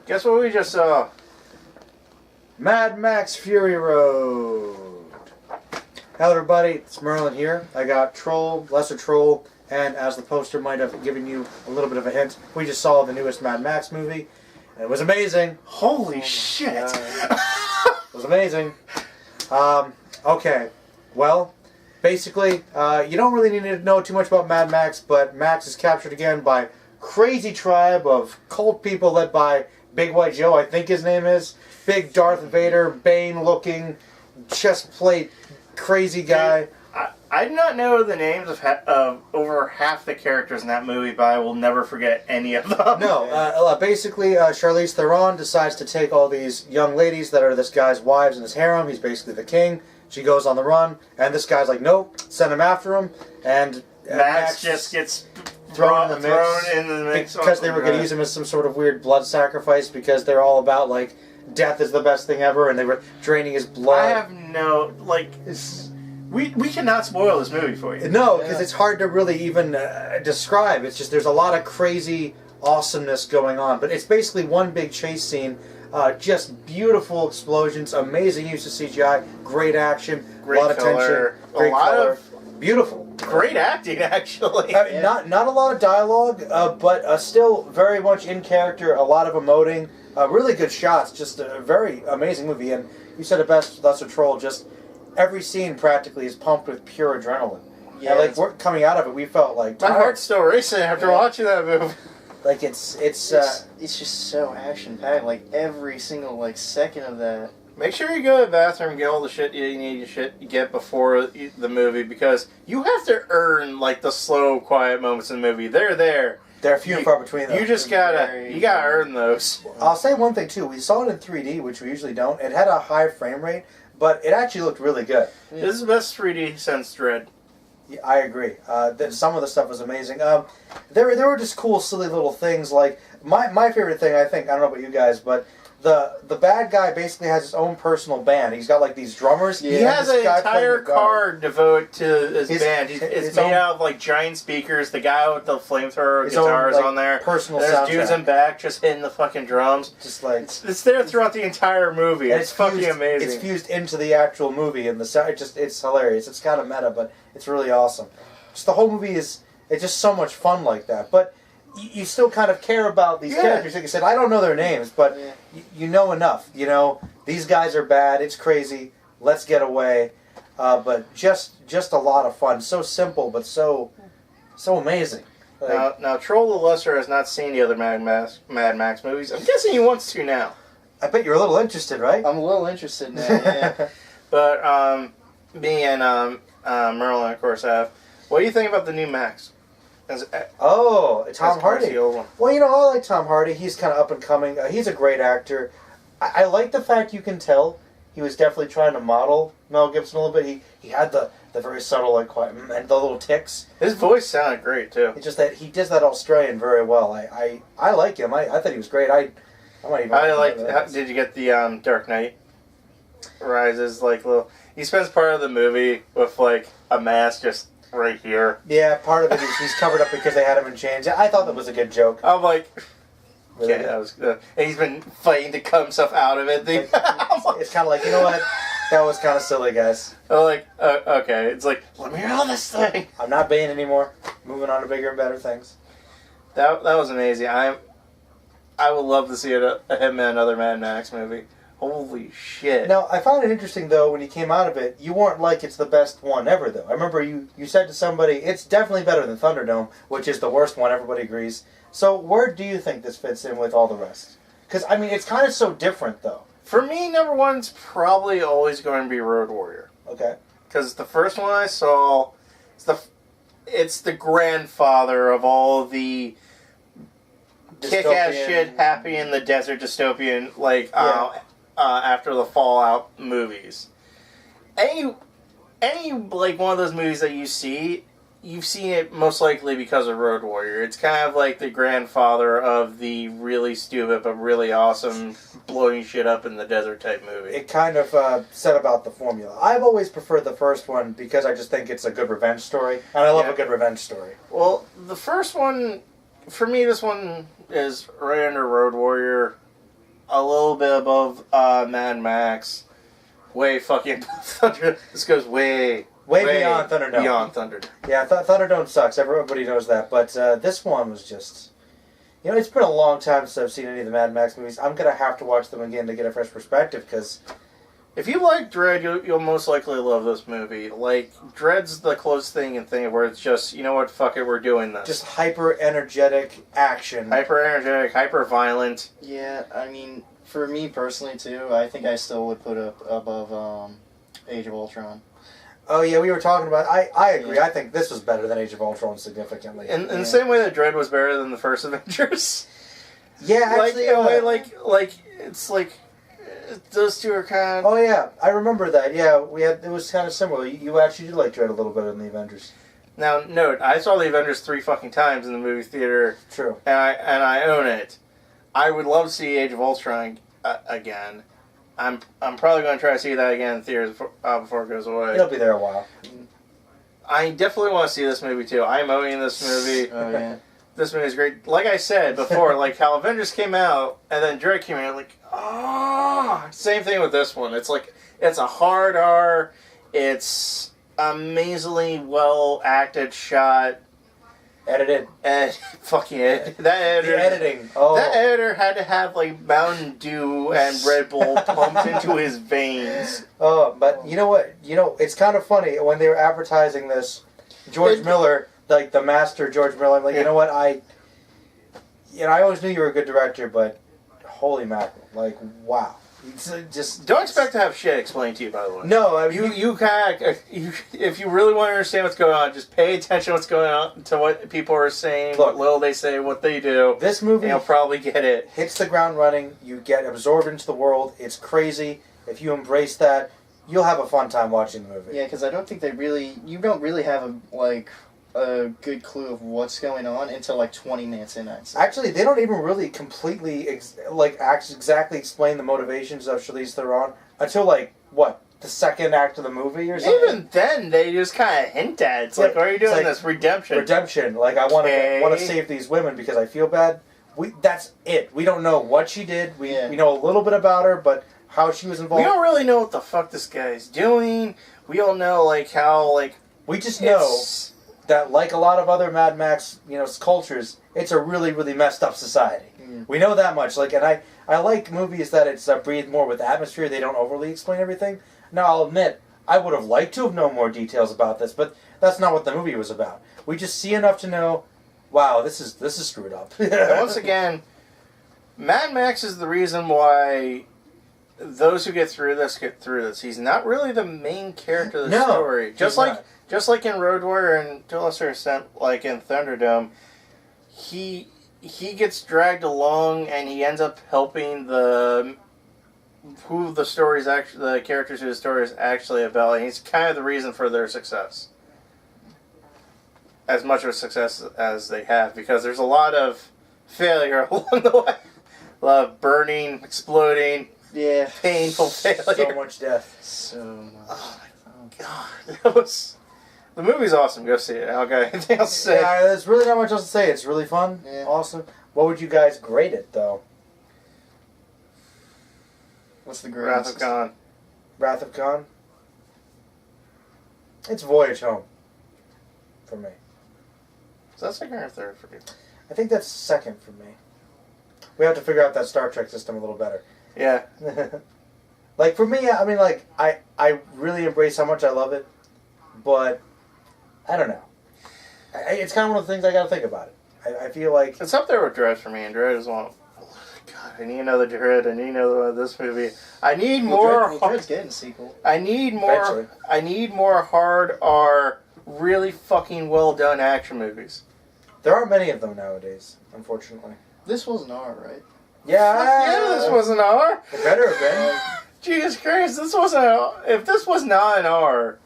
Guess what we just saw? Mad Max Fury Road. Hello everybody, it's Merlin here. I got Troll, Lesser Troll, and as the poster might have given you a little bit of a hint, we just saw the newest Mad Max movie. And it was amazing. Holy shit! It was amazing. Okay, well, basically, you don't really need to know too much about Mad Max, but Max is captured again by crazy tribe of cult people led by Big White Joe, I think his name is. Big Darth Vader, Bane-looking, chest plate, crazy guy. Dude, I do not know the names of over half the characters in that movie, but I will never forget any of them. No, basically, Charlize Theron decides to take all these young ladies that are this guy's wives in his harem. He's basically the king. She goes on the run, and this guy's like, nope, send him after him, and Max just gets thrown in the mix because they were going to use him as some sort of weird blood sacrifice because they're all about, like, death is the best thing ever, and they were draining his blood. I have no, like, we cannot spoil this movie for you. No, because it's hard to really even describe. It's just there's a lot of crazy awesomeness going on, but it's basically one big chase scene. Just beautiful explosions, amazing use of CGI, great action, great a lot color, of tension, great color, beautiful, great acting actually. Not a lot of dialogue, but still very much in character. A lot of emoting, really good shots. Just a very amazing movie. And you said it best, Lesser Troll. Just every scene practically is pumped with pure adrenaline. Yeah, and like we're coming out of it, we felt like my heart's still racing after watching that movie. Like it's just so action packed. Like every single second of that. Make sure you go to the bathroom and get all the shit you need to get before the movie, because you have to earn the slow, quiet moments in the movie. They're there. They're few and far between them. You just gotta earn those. I'll say one thing too. We saw it in 3D, which we usually don't. It had a high frame rate, but it actually looked really good. This is the best 3D since Dread. Yeah, I agree. Some of the stuff was amazing. There were just cool, silly little things. Like my favorite thing, I don't know about you guys, but the bad guy basically has his own personal band. He's got these drummers. Yeah. He has an entire car devoted to his band. It's made out of giant speakers. The guy with the flamethrower guitars on there. Personal There's soundtrack. dudes in back just hitting the fucking drums. Just it's there throughout the entire movie. It's fucking amazing. It's fused into the actual movie, and it's hilarious. It's kind of meta, but it's really awesome. Just the whole movie it's just so much fun like that. But you still kind of care about these characters. Like I said, I don't know their names, but you know enough. You know, these guys are bad. It's crazy. Let's get away. But just a lot of fun. So simple, but so amazing. Now, Troll the Lesser has not seen the other Mad Max movies. I'm guessing he wants to now. I bet you're a little interested, right? I'm a little interested now, yeah. But me and Merlin, of course, have. What do you think about the new Max? Tom Hardy. Well, I like Tom Hardy. He's kind of up and coming. He's a great actor. I like the fact you can tell he was definitely trying to model Mel Gibson a little bit. He had the very subtle, quiet, and the little tics. His voice sounded great, too. It's just that he does that Australian very well. I like him. I thought he was great. I might even... Did you get the Dark Knight Rises, little... He spends part of the movie with, a mask just... right here. Yeah, part of it is he's covered up because they had him in chains. I thought that was a good joke. I'm like, okay, that was good. And he's been fighting to cut himself out of it. It's kind of like, you know what? That was kind of silly, guys. I'm like, okay. It's like, let me out of this thing. I'm not Bane anymore. Moving on to bigger and better things. That was amazing. I would love to see him in another Mad Max movie. Holy shit. Now, I found it interesting, though, when you came out of it, you weren't like it's the best one ever, though. I remember you said to somebody, it's definitely better than Thunderdome, which is the worst one, everybody agrees. So where do you think this fits in with all the rest? Because, it's kind of so different, though. For me, number one's probably always going to be Road Warrior. Okay. Because the first one I saw, it's the grandfather of all the kick-ass shit happening in the desert dystopian, after the Fallout movies. Any one of those movies that you see, you've seen it most likely because of Road Warrior. It's kind of like the grandfather of the really stupid but really awesome blowing shit up in the desert type movie. It kind of said about the formula. I've always preferred the first one because I just think it's a good revenge story, and I love a good revenge story. Well, the first one, for me, this one is right under Road Warrior. a little bit above Mad Max. Way fucking Thunder. This goes way beyond Thunderdome. Beyond Thunderdome. Yeah, Thunderdome sucks. Everybody knows that. But this one was just... You know, it's been a long time since I've seen any of the Mad Max movies. I'm going to have to watch them again to get a fresh perspective, because... If you like Dredd, you'll most likely love this movie. Like, Dredd's the closest thing in thing where it's just, you know what, fuck it, we're doing this. Just hyper-energetic action. Hyper-energetic, hyper-violent. Yeah, I mean, for me personally, too, I think I still would put it above Age of Ultron. Oh, yeah, we were talking about... I agree. Yeah. I think this was better than Age of Ultron significantly. In the same way that Dredd was better than the first Avengers. Yeah, actually... Like, in a way, like, it's like... Those two are kind of... Oh, yeah. I remember that. Yeah, it was kind of similar. You actually did like Dredd a little better than the Avengers. Now, note, I saw the Avengers 3 fucking times in the movie theater. True. And I own it. I would love to see Age of Ultron again. I'm probably going to try to see that again in theaters before it goes away. It'll be there a while. I definitely want to see this movie, too. I'm owning this movie. Oh, yeah. This movie is great. Like I said before, like how Avengers came out, and then Dredd came out, like, oh! Same thing with this one. It's like, it's a hard R. It's amazingly well acted, shot. Edited. And fucking that editor. The editing. Oh. That editor had to have like Mountain Dew and Red Bull pumped into his veins. Oh, but you know what? You know, it's kind of funny when they were advertising this. George Miller, like the master George Miller. I'm like, you know what? I always knew you were a good director, but holy mackerel! Like, wow. Just don't expect to have shit explained to you. By the way, no. I mean, you kind of if you really want to understand what's going on, just pay attention to what's going on to what people are saying, look, what little they say, what they do. This movie, you'll probably get it. Hits the ground running. You get absorbed into the world. It's crazy. If you embrace that, you'll have a fun time watching the movie. Yeah, because I don't think you don't really have a good clue of what's going on until like 20 minutes in. I'd say. Actually, they don't even really completely exactly explain the motivations of Charlize Theron until the second act of the movie or something. Even then, they just kind of hint at it. It's like, why are you doing this? Redemption. Redemption. Like, I want to save these women because I feel bad. That's it. We don't know what she did. We know a little bit about her, but how she was involved. We don't really know what the fuck this guy's doing. We don't know how we just know that, like a lot of other Mad Max, cultures, it's a really, really messed up society. Mm. We know that much. And I like movies that it's breathed more with atmosphere. They don't overly explain everything. Now, I'll admit, I would have liked to have known more details about this, but that's not what the movie was about. We just see enough to know, wow, this is screwed up. Once again, Mad Max is the reason why those who get through this. He's not really the main character of the story. Just like in Road Warrior and to a lesser extent, like in Thunderdome, he gets dragged along and he ends up helping the characters who the story is actually about. And he's kind of the reason for their success, as much of a success as they have, because there's a lot of failure along the way, a lot of burning, exploding, painful failure, so much death, so much. Oh my god, that was. The movie's awesome. Go see it. I don't got anything else to say. Yeah, there's really not much else to say. It's really fun. Yeah. Awesome. What would you guys grade it, though? What's the grade? Wrath of Khan. Wrath of Khan? It's Voyage Home. For me. Is that second or third for you? I think that's second for me. We have to figure out that Star Trek system a little better. Yeah. For me, I mean, I really embrace how much I love it, but I don't know. It's kind of one of the things I got to think about it. I feel like it's up there with Dredd for me, and Dredd is one. God, I need another Dredd. I need another this movie. I need more. Dredd's getting a sequel. I need more. Eventually. I need more hard R, really fucking well done action movies. There aren't many of them nowadays, unfortunately. This was an R, right? Yeah. This was an R. It better have been. Jesus Christ, this wasn't. If this was not an R,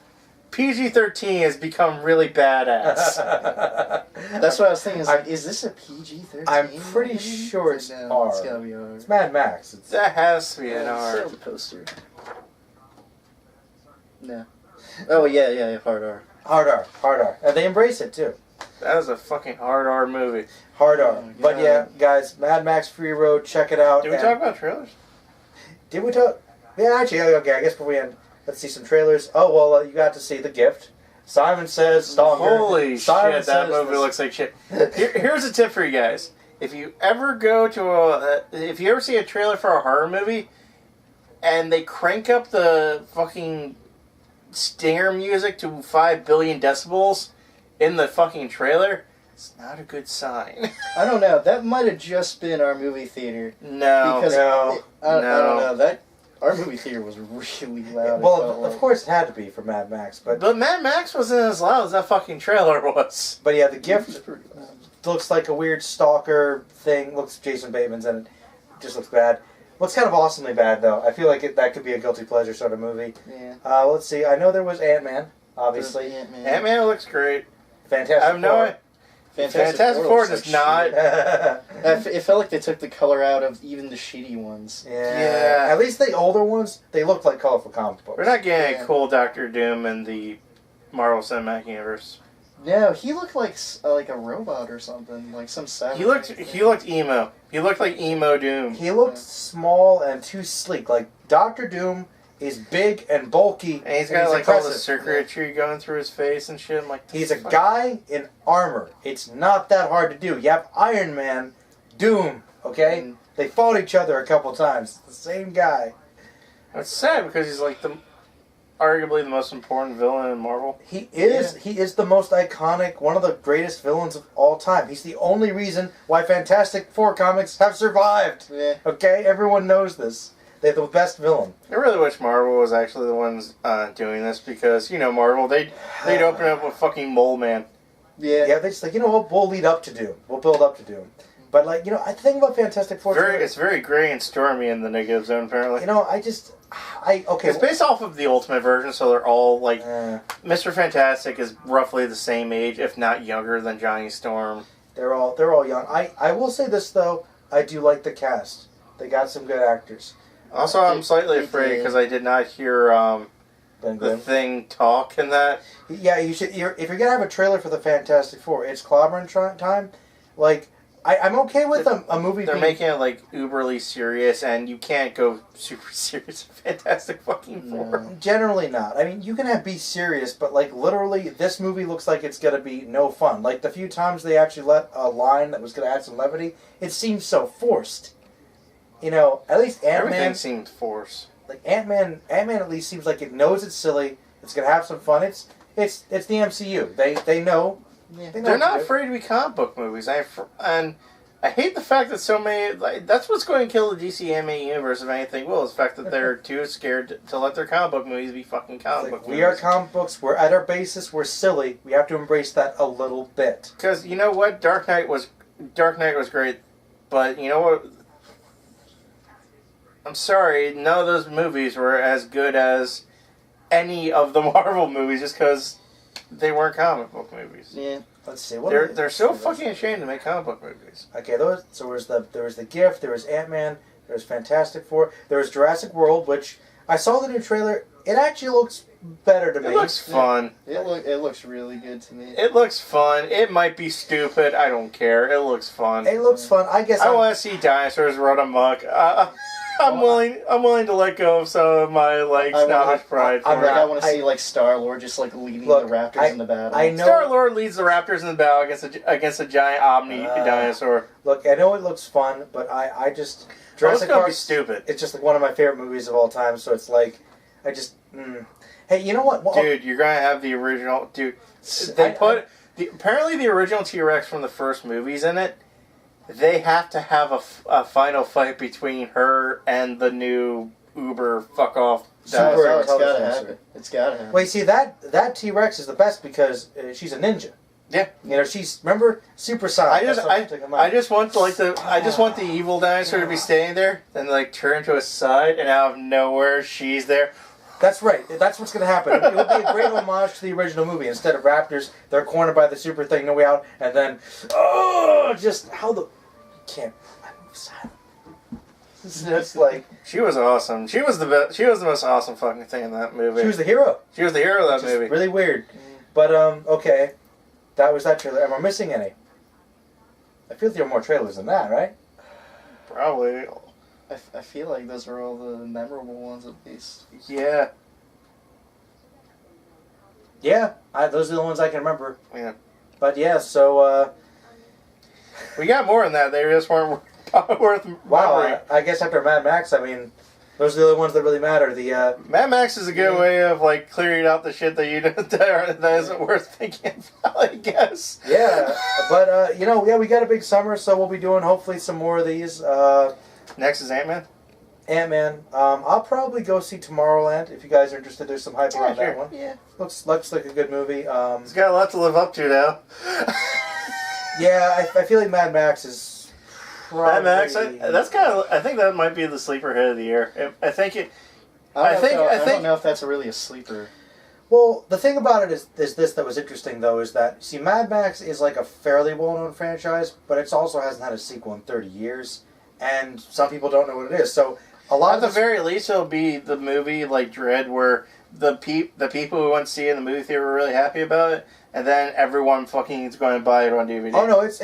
PG-13 has become really badass. That's what I was thinking. Is this a PG-13? I'm pretty sure it's R. It's gotta be R. It's Mad Max. That has to be an R. Sell the poster. No. Oh, yeah, hard R. Hard R. And they embrace it, too. That was a fucking hard movie. Hard R. But yeah, guys, Mad Max Fury Road, check it out. Did we talk about trailers? Did we talk? Yeah, actually, okay, I guess before we end, let's see some trailers. Oh, well, you got to see The Gift. Simon Says Stalker. Holy Simon shit, that movie this. looks like shit. Here's a tip for you guys. If you ever go to if you ever see a trailer for a horror movie, and they crank up the fucking stinger music to 5 billion decibels in the fucking trailer, it's not a good sign. I don't know. That might have just been our movie theater. No. Because No. I don't know. That our movie theater was really loud. Well, of course it had to be for Mad Max, but Mad Max wasn't as loud as that fucking trailer was. yeah, The Gift It's pretty loud. looks like a weird stalker thing. Looks Jason Bateman's in it. Just looks bad. Looks kind of awesomely bad though. I feel like that could be a guilty pleasure sort of movie. Yeah. Let's see. I know there was Ant-Man, obviously. Ant-Man looks great. Fantastic I have no Four. idea. Fantastic Four looks does like not. shit. It felt like they took the color out of even the shitty ones. Yeah. At least the older ones, they look like colorful comic books. We're not getting a cool Doctor Doom in the Marvel Cinematic Universe. No, he looked like a robot or something, like some cyber. He looked emo. He looked like emo Doom. He looked small and too sleek. Like Doctor Doom is big and bulky. And he's got like all the impressive. circuitry going through his face and shit. I'm like, He's a guy in armor. It's not that hard to do. You have Iron Man, Doom, okay? Mm. They fought each other a couple times. It's the same guy. It's sad because he's like arguably the most important villain in Marvel. He is the most iconic, one of the greatest villains of all time. He's the only reason why Fantastic Four comics have survived. Yeah. Okay? Everyone knows this. They're the best villain. I really wish Marvel was actually the ones doing this because, you know, Marvel, they'd open up with fucking Mole Man. Yeah. Yeah, they just like, you know what, we'll lead up to Doom. We'll build up to Doom. But like, you know, I think about Fantastic Four. It's very gray and stormy in the negative zone, apparently. You know, okay. It's based off of the Ultimate version, so they're all like Mr. Fantastic is roughly the same age, if not younger than Johnny Storm. They're all young. I will say this though, I do like the cast. They got some good actors. Also, I'm slightly afraid because I did not hear the Thing talk in that. Yeah, you should. If you're gonna have a trailer for the Fantastic Four, it's clobbering time. Like, I'm okay with a movie. They're making it like uberly serious, and you can't go super serious with Fantastic fucking Four. Generally not. I mean, you can be serious, but like literally, this movie looks like it's gonna be no fun. Like the few times they actually let a line that was gonna add some levity, it seems so forced. You know, at least Ant-Man... Everything seemed forced. Like, Ant-Man at least seems like it knows it's silly. It's going to have some fun. It's the MCU. They know. Yeah. They're not afraid to be comic book movies. And I hate the fact that so many... Like, that's what's going to kill the DC anime universe, if anything will, is the fact that they're too scared to let their comic book movies be fucking comic book movies. We are comic books. We're at our basis. We're silly. We have to embrace that a little bit. Because, you know what? Dark Knight was great, but you know what? I'm sorry, none of those movies were as good as any of the Marvel movies just because they weren't comic book movies. Yeah. Let's see. They're so fucking ashamed to make comic book movies. Okay, there was the Gift, there was Ant-Man, there was Fantastic Four, there was Jurassic World, which I saw the new trailer. It actually looks better to me. It looks fun. It looks really good to me. It looks fun. It might be stupid. I don't care. It looks fun. It looks fun. I guess I want to see dinosaurs run amok. I'm willing to let go of some of my snobbish pride. I want to see Star-Lord just leading the Raptors in the battle. I know Star-Lord leads the Raptors in the battle against a giant Omni dinosaur. Look, I know it looks fun, but I just Jurassic Park is stupid. It's just one of my favorite movies of all time. So it's like I just. Hey, you know what? Well, dude, you're gonna have the original. Dude, apparently the original T-Rex from the first movie's in it. They have to have a final fight between her and the new Uber fuck off. It's gotta happen. It's gotta happen. Wait, see that T-Rex is the best because she's a ninja. Yeah, you know remember Super Sonic. I just want the evil dinosaur to be standing there, then turn to a side, and out of nowhere she's there. That's right. That's what's going to happen. It would be a great homage to the original movie. Instead of raptors, they're cornered by the super thing, no way out, and then just how the can't move silent. It's like she was awesome. She was the best. She was the most awesome fucking thing in that movie. She was the hero. She was the hero of that movie. Really weird, but okay. That was that trailer. Am I missing any? I feel there are more trailers than that, right? Probably. I feel like those are all the memorable ones at least. Yeah. Yeah, those are the ones I can remember. Yeah. But yeah, so we got more than that. They just weren't worth wow. remembering. I guess after Mad Max, I mean, those are the other ones that really matter. The Mad Max is a good way of like clearing out the shit that you that isn't worth thinking about, I guess. Yeah, but you know, yeah, we got a big summer, so we'll be doing hopefully some more of these. Next is Ant-Man. Ant-Man. I'll probably go see Tomorrowland if you guys are interested. There's some hype around sure. that one. Yeah. Looks like a good movie. It's got a lot to live up to now. Yeah, I feel like Mad Max is. Mad Max, that's kind of. I think that might be the sleeper hit of the year. I think it. I don't know if that's really a sleeper. Well, the thing about it is this that was interesting though is that see Mad Max is like a fairly well-known franchise, but it also hasn't had a sequel in 30 years, and some people don't know what it is. So a lot at the very least, it'll be the movie like Dread, where the people who went to see it in the movie theater were really happy about it. And then everyone fucking is going to buy it on DVD. Oh no, it's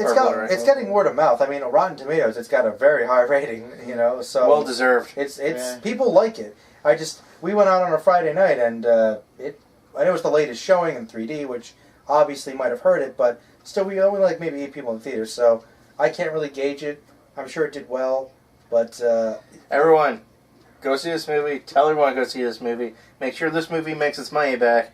getting word of mouth. I mean, Rotten Tomatoes, it's got a very high rating, you know. So well deserved. It's people like it. We went out on a Friday night and I know it's the latest showing in 3D, which obviously might have hurt it, but still we only like maybe 8 people in the theater, so I can't really gauge it. I'm sure it did well, but everyone, go see this movie. Tell everyone to go see this movie. Make sure this movie makes its money back.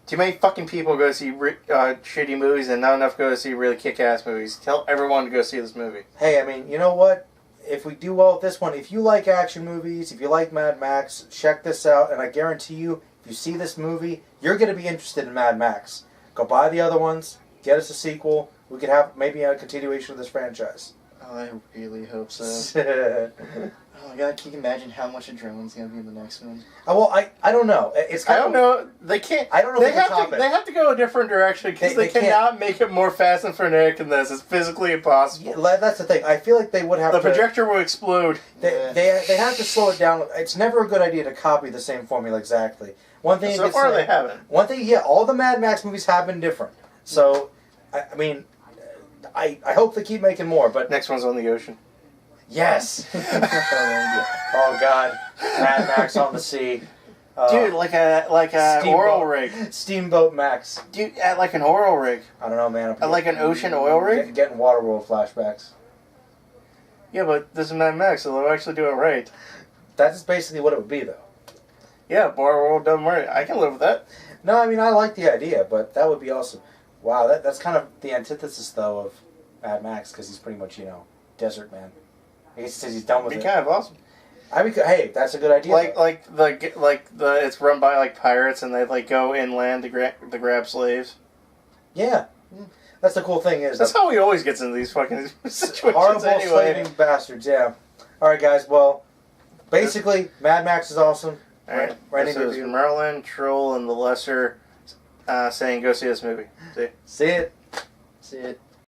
Too many fucking people go see shitty movies and not enough go see really kick-ass movies. Tell everyone to go see this movie. Hey, I mean, you know what? If we do well with this one, if you like action movies, if you like Mad Max, check this out, and I guarantee you, if you see this movie, you're going to be interested in Mad Max. Go buy the other ones, get us a sequel, we could have maybe a continuation of this franchise. Oh, I really hope so. Oh my god, can you imagine how much adrenaline's gonna be in the next one? Well, I don't know. I don't know. They can't. I don't know. They have to go a different direction because they cannot make it more fast and frenetic than this. It's physically impossible. Yeah, that's the thing. I feel like they would have the projector will explode. They have to slow it down. It's never a good idea to copy the same formula exactly. One thing so far they haven't. One thing, yeah, all the Mad Max movies have been different. So, I mean, I hope they keep making more. But next one's on the ocean. Yes. Oh God, Mad Max on the sea. Dude, like a oil rig. Steamboat Max. Dude, like an oil rig. I don't know, man. Like an ocean oil rig? Getting Waterworld flashbacks. Yeah, but this is Mad Max, so they'll actually do it right. That's basically what it would be, though. Yeah, Waterworld done right. I can live with that. No, I mean, I like the idea, but that would be awesome. Wow, that's kind of the antithesis, though, of Mad Max, because he's pretty much, desert man. I guess he says he's done with it. Be kind of awesome. Hey, that's a good idea. Like the it's run by like pirates and they like go inland to grab slaves. Yeah, that's the cool thing is that's how he always gets into these fucking situations. Horrible anyway. slaving bastards. Yeah. All right, guys. Well, basically, Mad Max is awesome. All right. This is Merlin, Troll, and the Lesser saying, "Go see this movie." See it. See it.